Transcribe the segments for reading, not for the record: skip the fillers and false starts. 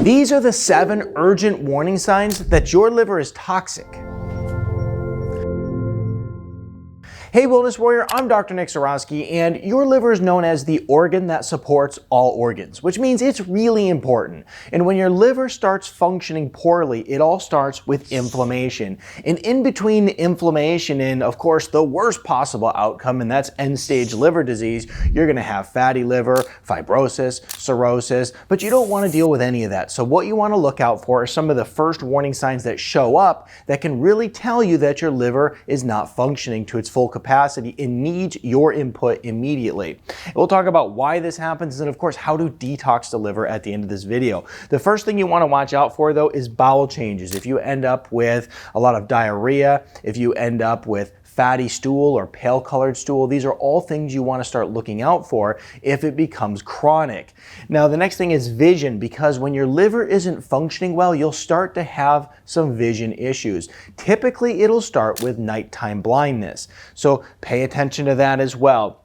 These are the 7 urgent warning signs that your liver is toxic. Hey Wellness Warrior, I'm Dr. Nick Zarowski, and your liver is known as the organ that supports all organs, which means it's really important. And when your liver starts functioning poorly, it all starts with inflammation. And in between the inflammation and, of course, the worst possible outcome, and that's end-stage liver disease, you're gonna have fatty liver, fibrosis, cirrhosis, but you don't wanna deal with any of that. So what you wanna look out for are some of the first warning signs that show up that can really tell you that your liver is not functioning to its full capacity and needs your input immediately. We'll talk about why this happens and of course how to detox the liver at the end of this video. The first thing you want to watch out for though is bowel changes. If you end up with a lot of diarrhea, if you end up with fatty stool or pale colored stool, these are all things you want to start looking out for if it becomes chronic. Now the next thing is vision, because when your liver isn't functioning well, you'll start to have some vision issues. Typically it'll start with nighttime blindness, so pay attention to that as well.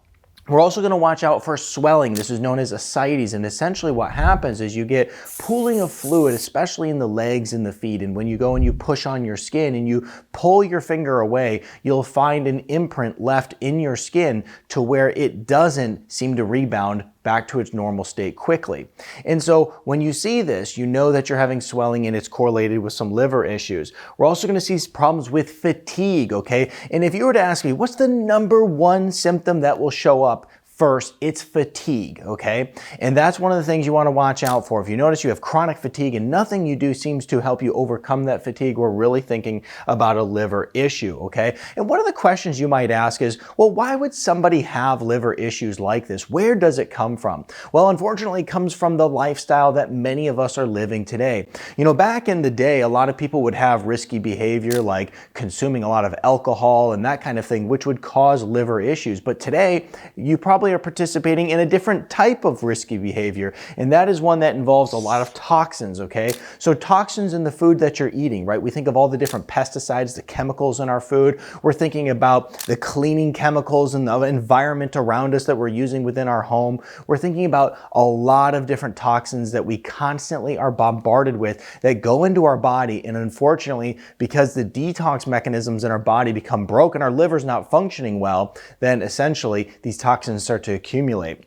We're also going to watch out for swelling. This is known as ascites, and essentially what happens is you get pooling of fluid, especially in the legs and the feet, and when you go and you push on your skin and you pull your finger away, you'll find an imprint left in your skin to where it doesn't seem to rebound back to its normal state quickly. And so when you see this, you know that you're having swelling and it's correlated with some liver issues. We're also going to see problems with fatigue, okay? And if you were to ask me, what's the #1 symptom that will show up first, it's fatigue, okay? And that's one of the things you want to watch out for. If you notice you have chronic fatigue and nothing you do seems to help you overcome that fatigue, we're really thinking about a liver issue, okay? And one of the questions you might ask is, well, why would somebody have liver issues like this? Where does it come from? Well, unfortunately, it comes from the lifestyle that many of us are living today. You know, back in the day, a lot of people would have risky behavior like consuming a lot of alcohol and that kind of thing, which would cause liver issues. But today, you probably are participating in a different type of risky behavior, and that is one that involves a lot of toxins, okay? So toxins in the food that you're eating, right? We think of all the different pesticides, the chemicals in our food. We're thinking about the cleaning chemicals and the environment around us that we're using within our home. We're thinking about a lot of different toxins that we constantly are bombarded with that go into our body, and unfortunately, because the detox mechanisms in our body become broken, our liver's not functioning well, then essentially these toxins start to accumulate.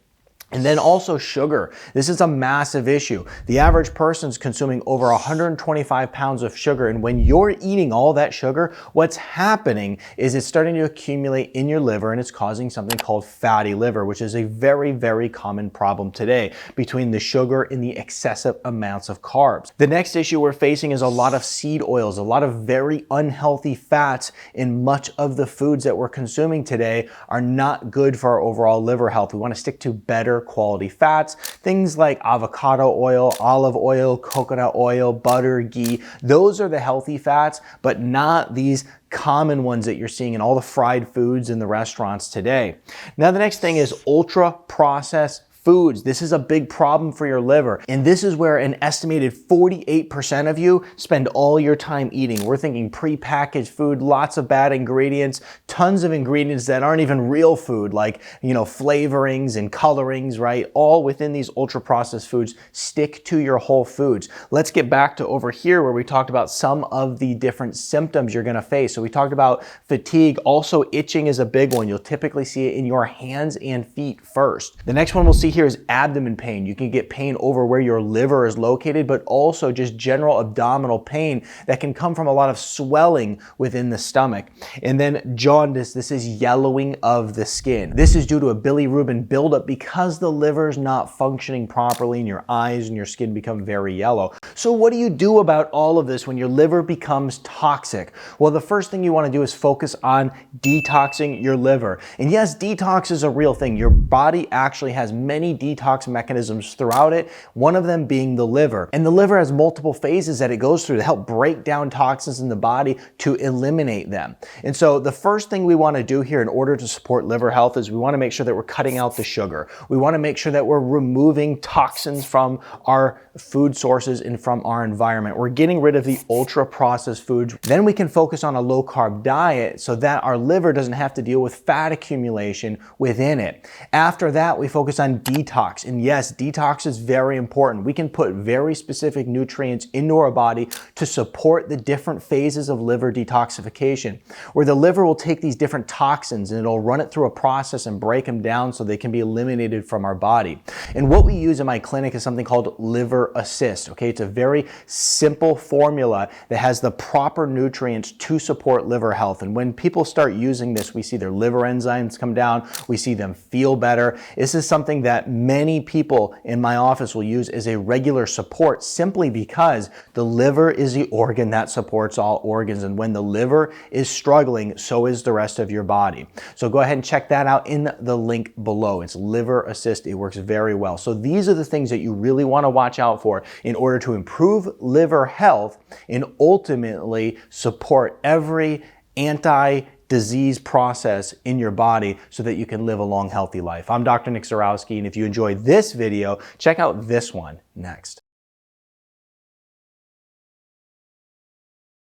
And then also sugar. This is a massive issue. The average person's consuming over 125 pounds of sugar, and when you're eating all that sugar, what's happening is it's starting to accumulate in your liver and it's causing something called fatty liver, which is a very, very common problem today between the sugar and the excessive amounts of carbs. The next issue we're facing is a lot of seed oils, a lot of very unhealthy fats in much of the foods that we're consuming today are not good for our overall liver health. We want to stick to better quality fats, things like avocado oil, olive oil, coconut oil, butter, ghee. Those are the healthy fats, but not these common ones that you're seeing in all the fried foods in the restaurants today. Now, the next thing is ultra processed foods. This is a big problem for your liver. And this is where an estimated 48% of you spend all your time eating. We're thinking prepackaged food, lots of bad ingredients, tons of ingredients that aren't even real food, like, you know, flavorings and colorings, right? All within these ultra processed foods. Stick to your whole foods. Let's get back to over here where we talked about some of the different symptoms you're gonna face. So we talked about fatigue. Also, itching is a big one. You'll typically see it in your hands and feet first. The next one we'll see here is abdomen pain. You can get pain over where your liver is located, but also just general abdominal pain that can come from a lot of swelling within the stomach. And then jaundice, this is yellowing of the skin. This is due to a bilirubin buildup because the liver's not functioning properly and your eyes and your skin become very yellow. So what do you do about all of this when your liver becomes toxic? Well, the first thing you want to do is focus on detoxing your liver. And yes, detox is a real thing. Your body actually has many detox mechanisms throughout it, one of them being the liver. And the liver has multiple phases that it goes through to help break down toxins in the body to eliminate them. And so the first thing we want to do here in order to support liver health is we want to make sure that we're cutting out the sugar. We want to make sure that we're removing toxins from our food sources and from our environment. We're getting rid of the ultra processed foods. Then we can focus on a low carb diet so that our liver doesn't have to deal with fat accumulation within it. After that, we focus on detox. And yes, detox is very important. We can put very specific nutrients into our body to support the different phases of liver detoxification, where the liver will take these different toxins and it'll run it through a process and break them down so they can be eliminated from our body. And what we use in my clinic is something called Liver Assist. Okay, it's a very simple formula that has the proper nutrients to support liver health. And when people start using this, we see their liver enzymes come down, we see them feel better. This is something that many people in my office will use as a regular support, simply because the liver is the organ that supports all organs. And when the liver is struggling, so is the rest of your body. So go ahead and check that out in the link below. It's Liver Assist. It works very well. So these are the things that you really want to watch out for in order to improve liver health and ultimately support every anti-disease process in your body so that you can live a long, healthy life. I'm Dr. Nick Zarowski, and if you enjoyed this video, check out this one next.